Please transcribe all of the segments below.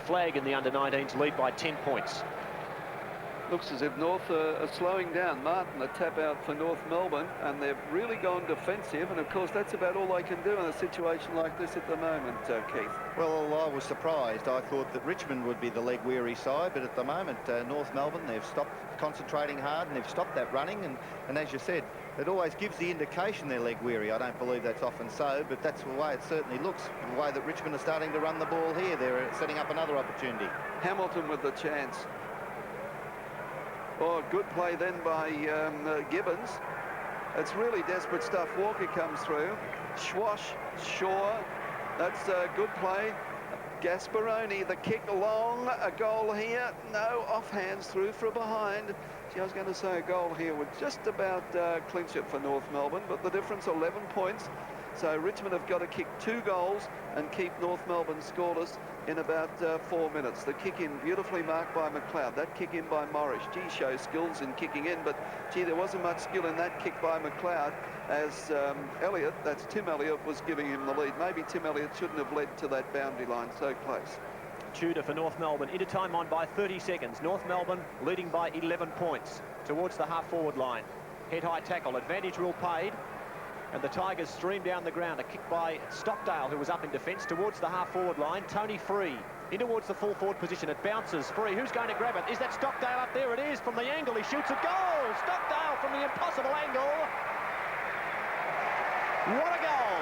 flag in the under-19s, lead by 10 points. Looks as if North are slowing down. Martin, a tap out for North Melbourne, and they've really gone defensive, and of course that's about all they can do in a situation like this at the moment, Keith. Well, I was surprised. I thought that Richmond would be the leg-weary side, but at the moment, North Melbourne, they've stopped concentrating hard and they've stopped that running, and as you said, it always gives the indication they're leg-weary. I don't believe that's often so, but that's the way it certainly looks, the way that Richmond are starting to run the ball here. They're setting up another opportunity. Hamilton with the chance. Oh, good play then by Gibbons. It's really desperate stuff. Walker comes through. Schwash, Shaw. That's a good play. Gasparoni, the kick long. A goal here. No, off hands through for behind. I was going to say a goal here would just about clinch it for North Melbourne, but the difference 11 points. So Richmond have got to kick 2 goals and keep North Melbourne scoreless in about 4 minutes. The kick in beautifully marked by McLeod. That kick in by Morris. Gee, shows skills in kicking in, but gee, there wasn't much skill in that kick by McLeod as Elliott, that's Tim Elliott, was giving him the lead. Maybe Tim Elliott shouldn't have led to that boundary line so close. Tudor for North Melbourne, into time on by 30 seconds. North Melbourne leading by 11 points towards the half-forward line. Head-high tackle, advantage rule paid. And the Tigers stream down the ground. A kick by Stockdale, who was up in defence, towards the half-forward line. Tony Free in towards the full-forward position. It bounces. Free, who's going to grab it? Is that Stockdale up there? It is. From the angle, he shoots a goal. Stockdale from the impossible angle. What a goal.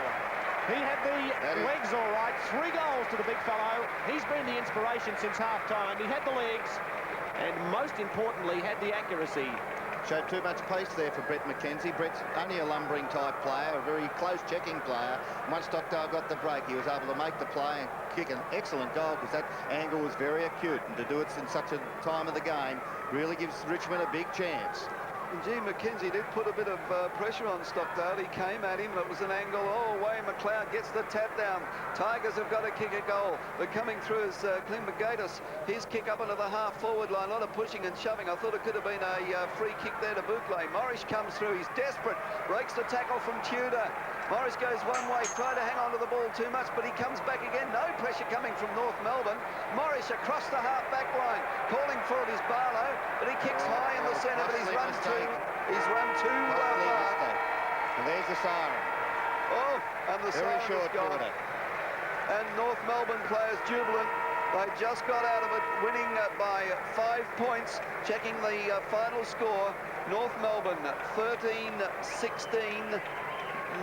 He had the legs all right. 3 goals to the big fellow. He's been the inspiration since half-time. He had the legs, and most importantly, had the accuracy. Showed too much pace there for Brett McKenzie. Brett's only a lumbering type player, a very close checking player. Once Stockdale got the break, he was able to make the play and kick an excellent goal, because that angle was very acute, and to do it in such a time of the game really gives Richmond a big chance. And gee, McKenzie did put a bit of pressure on Stockdale. He came at him. It was an angle all away. McLeod gets the tap down. Tigers have got to kick a goal. But coming through is Clint McGatis. His kick up into the half-forward line. A lot of pushing and shoving. I thought it could have been a free kick there to Bouclé. Morris comes through. He's desperate. Breaks the tackle from Tudor. Morris goes one way, tried to hang on to the ball too much, but he comes back again. No pressure coming from North Melbourne. Morris across the half-back line. Calling for it is Barlow, but he kicks high in the centre, but he's run too far. And there's the siren. Oh, and the siren is gone. And North Melbourne players jubilant. They just got out of it, winning by 5 points. Checking the final score. North Melbourne 13-16.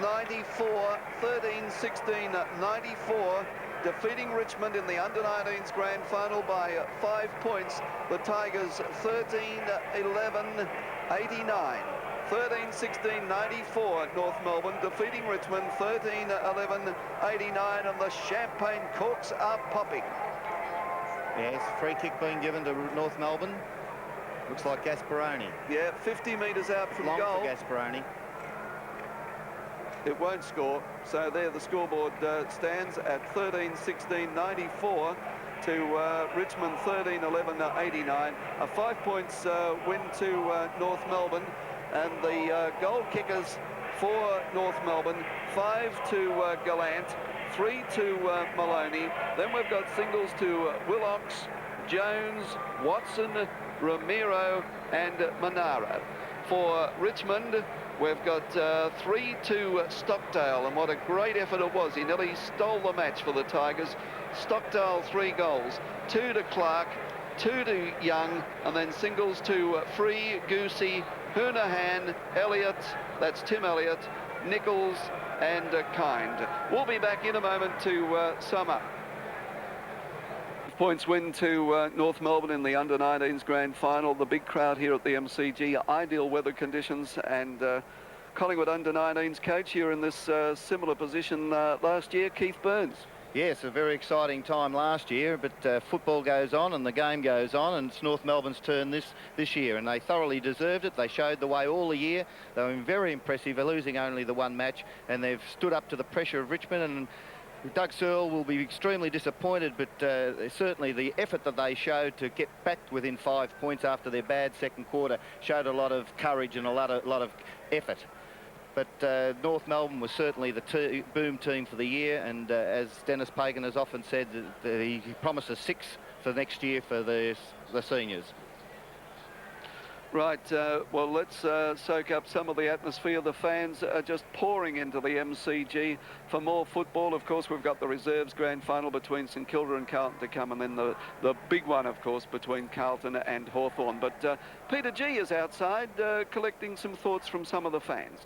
94, 13-16-94, defeating Richmond in the under-19s grand final by 5 points. The Tigers 13-11-89. 13-16-94, North Melbourne defeating Richmond 13-11-89, and the champagne corks are popping. Yes, free kick being given to North Melbourne. Looks like Gasparoni. Yeah, 50 metres out from Long goal. for Gasparoni. It won't score, so there the scoreboard stands at 13-16-94 to Richmond 13-11-89. A 5 points win to North Melbourne, and the goal kickers for North Melbourne, 5 to Gallant, 3 to Maloney. Then we've got singles to Willocks, Jones, Watson, Ramiro and Monaro. For Richmond, we've got 3 to Stockdale, and what a great effort it was. He nearly stole the match for the Tigers. Stockdale 3 goals, 2 to Clark, 2 to Young, and then singles to Free, Goosey, Hoonahan, Elliott, that's Tim Elliott, Nichols and Kind. We'll be back in a moment to sum up. Points win to North Melbourne in the under-19s grand final. The big crowd here at the MCG, ideal weather conditions, and Collingwood under-19s coach, you're in this similar position last year, Keith Burns. Yes, a very exciting time last year, but football goes on and the game goes on, and it's North Melbourne's turn this year, and they thoroughly deserved it. They showed the way all the year. They were very impressive, losing only the 1 match, and they've stood up to the pressure of Richmond, and Doug Searle will be extremely disappointed, but certainly the effort that they showed to get back within 5 points after their bad second quarter showed a lot of courage and a lot of effort. But North Melbourne was certainly the boom team for the year, and as Dennis Pagan has often said, he promises 6 for next year for the seniors. Right, well, let's soak up some of the atmosphere. The fans are just pouring into the MCG for more football. Of course, we've got the reserves grand final between St Kilda and Carlton to come, and then the big one, of course, between Carlton and Hawthorn. But Peter G is outside collecting some thoughts from some of the fans.